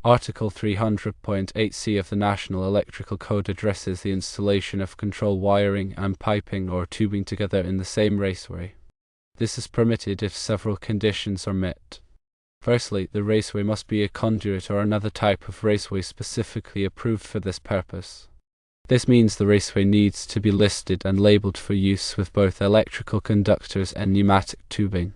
Article 300.8c of the National Electrical Code addresses the installation of control wiring and piping or tubing together in the same raceway. This is permitted if several conditions are met. Firstly, the raceway must be a conduit or another type of raceway specifically approved for this purpose. This means the raceway needs to be listed and labeled for use with both electrical conductors and pneumatic tubing.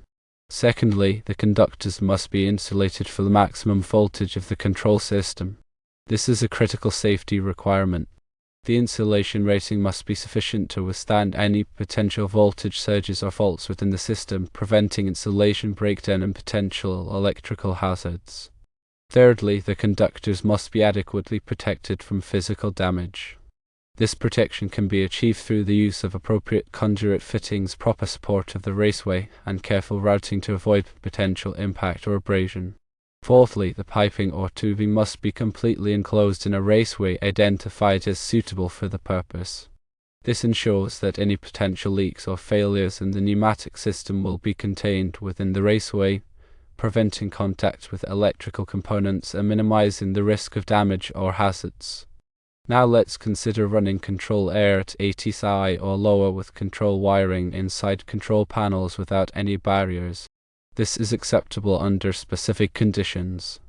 Secondly, the conductors must be insulated for the maximum voltage of the control system. This is a critical safety requirement. The insulation rating must be sufficient to withstand any potential voltage surges or faults within the system, preventing insulation breakdown and potential electrical hazards. Thirdly, the conductors must be adequately protected from physical damage. This protection can be achieved through the use of appropriate conduit fittings, proper support of the raceway, and careful routing to avoid potential impact or abrasion. Fourthly, the piping or tubing must be completely enclosed in a raceway identified as suitable for the purpose. This ensures that any potential leaks or failures in the pneumatic system will be contained within the raceway, preventing contact with electrical components and minimizing the risk of damage or hazards. Now let's consider running control air at 80 psi or lower with control wiring inside control panels without any barriers. This is acceptable under specific conditions.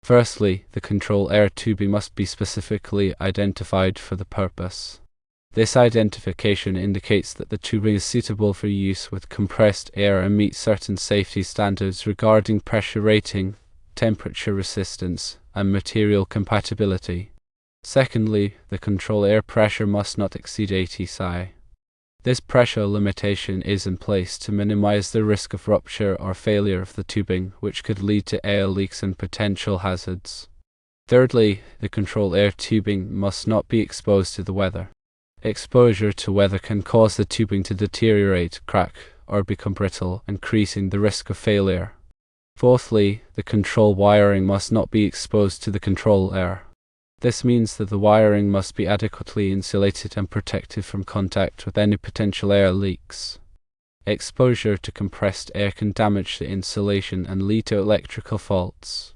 Firstly, the control air tubing must be specifically identified for the purpose. This identification indicates that the tubing is suitable for use with compressed air and meets certain safety standards regarding pressure rating, temperature resistance, and material compatibility. Secondly, the control air pressure must not exceed 80 psi. This pressure limitation is in place to minimize the risk of rupture or failure of the tubing, which could lead to air leaks and potential hazards. Thirdly, the control air tubing must not be exposed to the weather. Exposure to weather can cause the tubing to deteriorate, crack, or become brittle, increasing the risk of failure. Fourthly, the control wiring must not be exposed to the control air. This means that the wiring must be adequately insulated and protected from contact with any potential air leaks. Exposure to compressed air can damage the insulation and lead to electrical faults.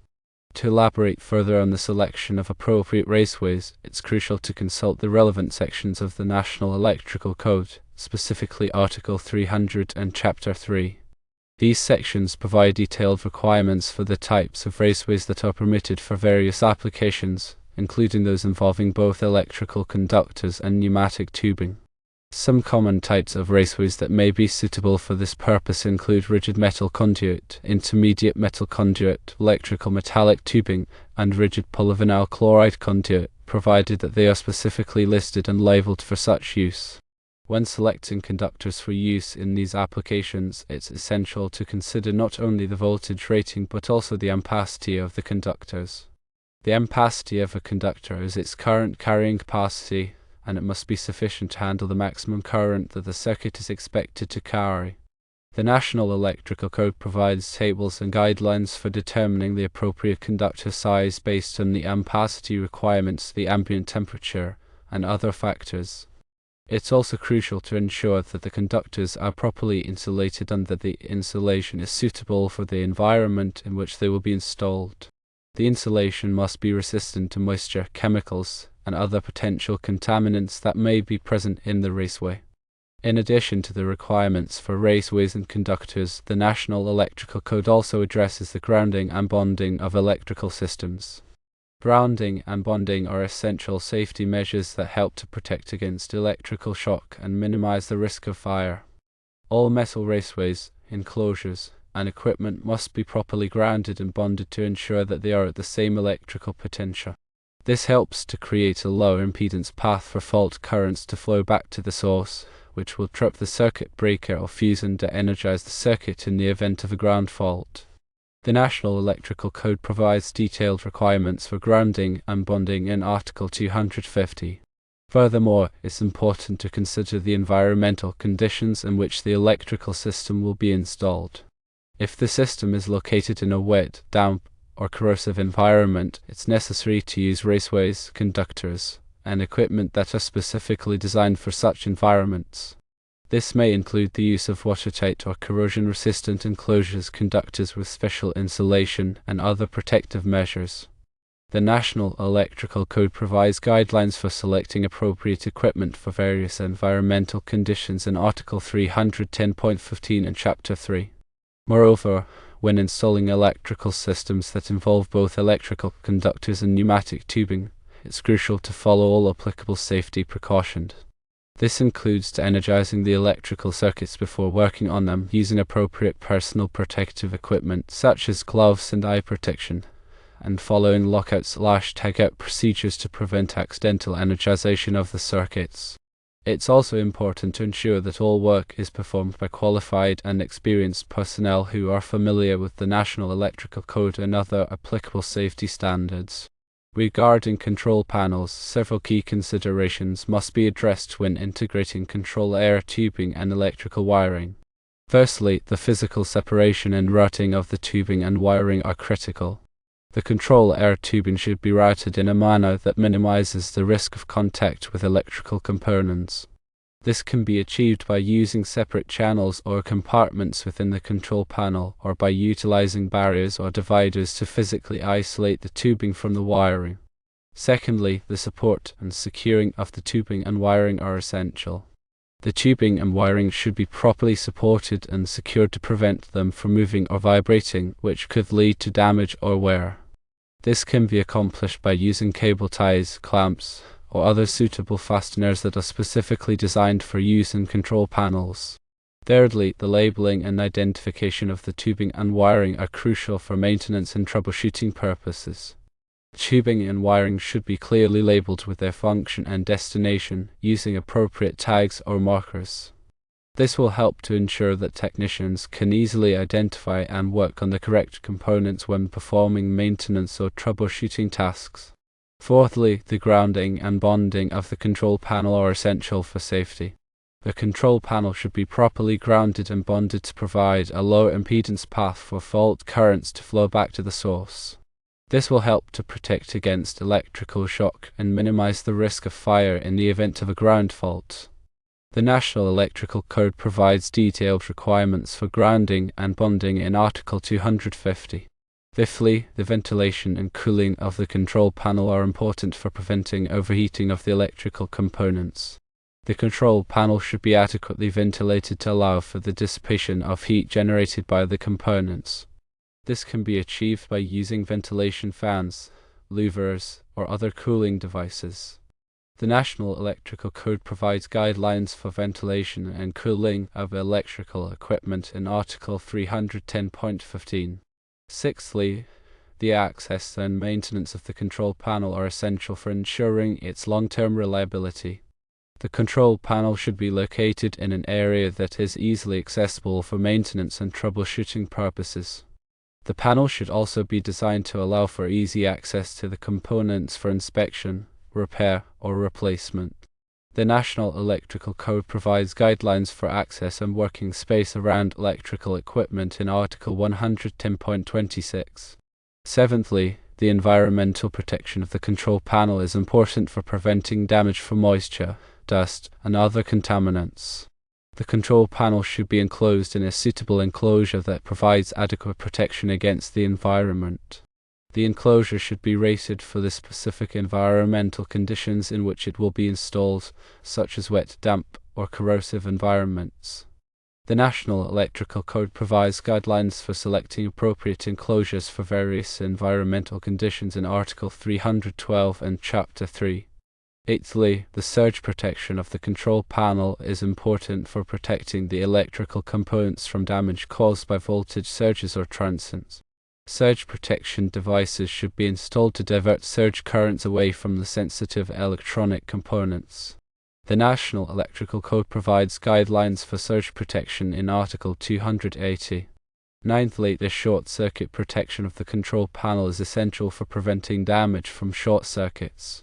To elaborate further on the selection of appropriate raceways, it's crucial to consult the relevant sections of the National Electrical Code, specifically Article 300 and Chapter 3. These sections provide detailed requirements for the types of raceways that are permitted for various applications, including those involving both electrical conductors and pneumatic tubing. Some common types of raceways that may be suitable for this purpose include rigid metal conduit, intermediate metal conduit, electrical metallic tubing, and rigid polyvinyl chloride conduit, provided that they are specifically listed and labeled for such use. When selecting conductors for use in these applications, it's essential to consider not only the voltage rating but also the ampacity of the conductors. The ampacity of a conductor is its current carrying capacity, and it must be sufficient to handle the maximum current that the circuit is expected to carry. The National Electrical Code provides tables and guidelines for determining the appropriate conductor size based on the ampacity requirements, the ambient temperature, and other factors. It's also crucial to ensure that the conductors are properly insulated and that the insulation is suitable for the environment in which they will be installed. The insulation must be resistant to moisture, chemicals, and other potential contaminants that may be present in the raceway. In addition to the requirements for raceways and conductors, the National Electrical Code also addresses the grounding and bonding of electrical systems. Grounding and bonding are essential safety measures that help to protect against electrical shock and minimize the risk of fire. All metal raceways, enclosures, and equipment must be properly grounded and bonded to ensure that they are at the same electrical potential. This helps to create a low impedance path for fault currents to flow back to the source, which will trip the circuit breaker or fuse and de-energize the circuit in the event of a ground fault. The National Electrical Code provides detailed requirements for grounding and bonding in Article 250. Furthermore, it's important to consider the environmental conditions in which the electrical system will be installed. If the system is located in a wet, damp, or corrosive environment, it's necessary to use raceways, conductors, and equipment that are specifically designed for such environments. This may include the use of watertight or corrosion-resistant enclosures, conductors with special insulation, and other protective measures. The National Electrical Code provides guidelines for selecting appropriate equipment for various environmental conditions in Article 310.15 and Chapter 3. Moreover, when installing electrical systems that involve both electrical conductors and pneumatic tubing, it's crucial to follow all applicable safety precautions. This includes energizing the electrical circuits before working on them, using appropriate personal protective equipment such as gloves and eye protection, and following lockout/tagout procedures to prevent accidental energization of the circuits. It's also important to ensure that all work is performed by qualified and experienced personnel who are familiar with the National Electrical Code and other applicable safety standards. Regarding control panels, several key considerations must be addressed when integrating control air tubing and electrical wiring. Firstly, the physical separation and routing of the tubing and wiring are critical. The control air tubing should be routed in a manner that minimizes the risk of contact with electrical components. This can be achieved by using separate channels or compartments within the control panel, or by utilizing barriers or dividers to physically isolate the tubing from the wiring. Secondly, the support and securing of the tubing and wiring are essential. The tubing and wiring should be properly supported and secured to prevent them from moving or vibrating, which could lead to damage or wear. This can be accomplished by using cable ties, clamps, or other suitable fasteners that are specifically designed for use in control panels. Thirdly, the labeling and identification of the tubing and wiring are crucial for maintenance and troubleshooting purposes. Tubing and wiring should be clearly labeled with their function and destination, using appropriate tags or markers. This will help to ensure that technicians can easily identify and work on the correct components when performing maintenance or troubleshooting tasks. Fourthly, the grounding and bonding of the control panel are essential for safety. The control panel should be properly grounded and bonded to provide a low impedance path for fault currents to flow back to the source. This will help to protect against electrical shock and minimize the risk of fire in the event of a ground fault. The National Electrical Code provides detailed requirements for grounding and bonding in Article 250. Fifthly, the ventilation and cooling of the control panel are important for preventing overheating of the electrical components. The control panel should be adequately ventilated to allow for the dissipation of heat generated by the components. This can be achieved by using ventilation fans, louvers, or other cooling devices. The National Electrical Code provides guidelines for ventilation and cooling of electrical equipment in Article 310.15. Sixthly, the access and maintenance of the control panel are essential for ensuring its long-term reliability. The control panel should be located in an area that is easily accessible for maintenance and troubleshooting purposes. The panel should also be designed to allow for easy access to the components for inspection, repair, or replacement. The National Electrical Code provides guidelines for access and working space around electrical equipment in Article 110.26. Seventhly, the environmental protection of the control panel is important for preventing damage from moisture, dust, and other contaminants. The control panel should be enclosed in a suitable enclosure that provides adequate protection against the environment. The enclosure should be rated for the specific environmental conditions in which it will be installed, such as wet, damp, or corrosive environments. The National Electrical Code provides guidelines for selecting appropriate enclosures for various environmental conditions in Article 312 and Chapter 3. Eighthly, the surge protection of the control panel is important for protecting the electrical components from damage caused by voltage surges or transients. Surge protection devices should be installed to divert surge currents away from the sensitive electronic components. The National Electrical Code provides guidelines for surge protection in Article 280. Ninthly, the short circuit protection of the control panel is essential for preventing damage from short circuits.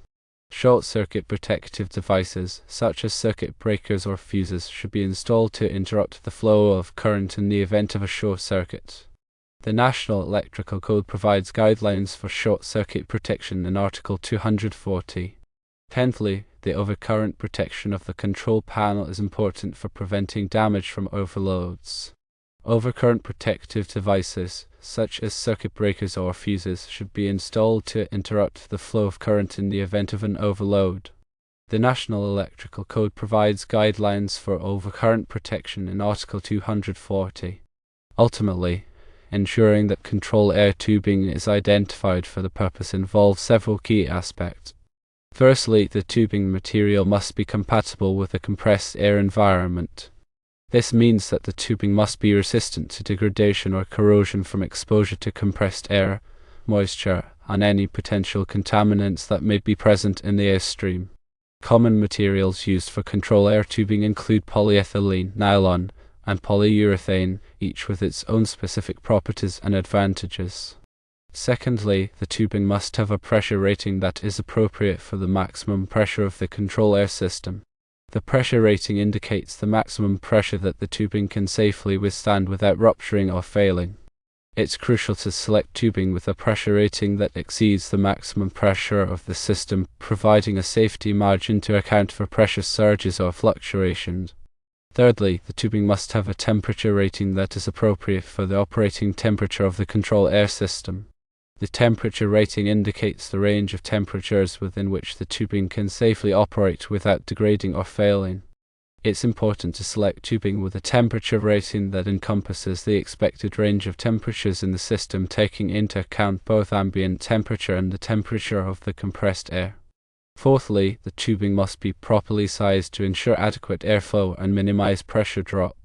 Short circuit protective devices, such as circuit breakers or fuses, should be installed to interrupt the flow of current in the event of a short circuit. The National Electrical Code provides guidelines for short circuit protection in Article 240. Tenthly, the overcurrent protection of the control panel is important for preventing damage from overloads. Overcurrent protective devices, such as circuit breakers or fuses, should be installed to interrupt the flow of current in the event of an overload. The National Electrical Code provides guidelines for overcurrent protection in Article 240. Ultimately, ensuring that control air tubing is identified for the purpose involves several key aspects. Firstly, the tubing material must be compatible with a compressed air environment. This means that the tubing must be resistant to degradation or corrosion from exposure to compressed air, moisture, and any potential contaminants that may be present in the airstream. Common materials used for control air tubing include polyethylene, nylon, and polyurethane, each with its own specific properties and advantages. Secondly, the tubing must have a pressure rating that is appropriate for the maximum pressure of the control air system. The pressure rating indicates the maximum pressure that the tubing can safely withstand without rupturing or failing. It's crucial to select tubing with a pressure rating that exceeds the maximum pressure of the system, providing a safety margin to account for pressure surges or fluctuations. Thirdly, the tubing must have a temperature rating that is appropriate for the operating temperature of the control air system. The temperature rating indicates the range of temperatures within which the tubing can safely operate without degrading or failing. It's important to select tubing with a temperature rating that encompasses the expected range of temperatures in the system, taking into account both ambient temperature and the temperature of the compressed air. Fourthly, the tubing must be properly sized to ensure adequate airflow and minimize pressure drop.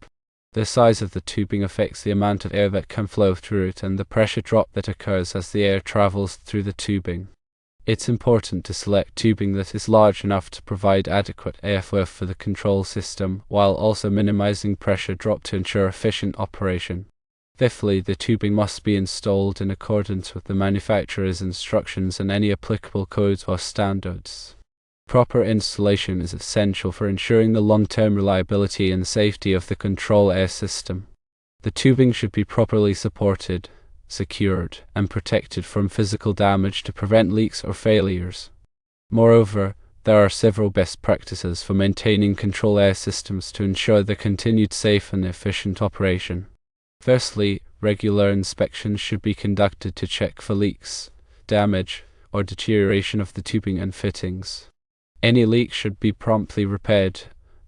The size of the tubing affects the amount of air that can flow through it and the pressure drop that occurs as the air travels through the tubing. It's important to select tubing that is large enough to provide adequate airflow for the control system, while also minimizing pressure drop to ensure efficient operation. Fifthly, the tubing must be installed in accordance with the manufacturer's instructions and any applicable codes or standards. Proper installation is essential for ensuring the long-term reliability and safety of the control air system. The tubing should be properly supported, secured, and protected from physical damage to prevent leaks or failures. Moreover, there are several best practices for maintaining control air systems to ensure their continued safe and efficient operation. Firstly, regular inspections should be conducted to check for leaks, damage, or deterioration of the tubing and fittings. Any leaks should be promptly repaired,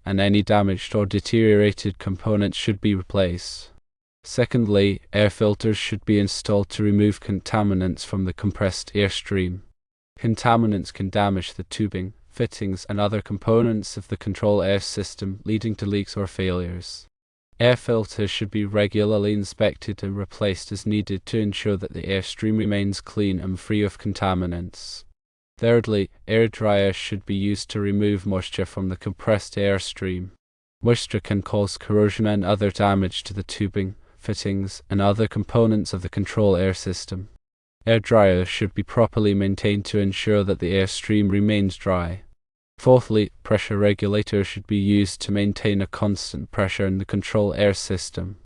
and any damaged or deteriorated components should be replaced. Secondly, air filters should be installed to remove contaminants from the compressed air stream. Contaminants can damage the tubing, fittings, and other components of the control air system, leading to leaks or failures. Air filters should be regularly inspected and replaced as needed to ensure that the airstream remains clean and free of contaminants. Thirdly, air dryers should be used to remove moisture from the compressed air stream. Moisture can cause corrosion and other damage to the tubing, fittings, and other components of the control air system. Air dryers should be properly maintained to ensure that the airstream remains dry. Fourthly, pressure regulators should be used to maintain a constant pressure in the control air system.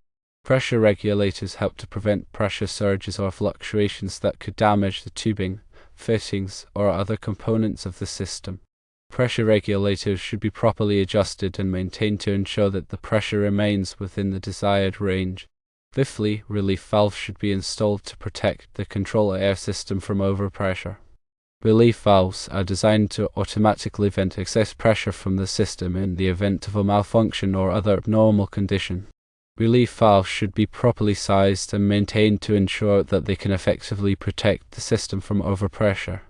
Pressure regulators help to prevent pressure surges or fluctuations that could damage the tubing, fittings, or other components of the system. Pressure regulators should be properly adjusted and maintained to ensure that the pressure remains within the desired range. Fifthly, relief valves should be installed to protect the control air system from overpressure. Relief valves are designed to automatically vent excess pressure from the system in the event of a malfunction or other abnormal condition. Relief valves should be properly sized and maintained to ensure that they can effectively protect the system from overpressure.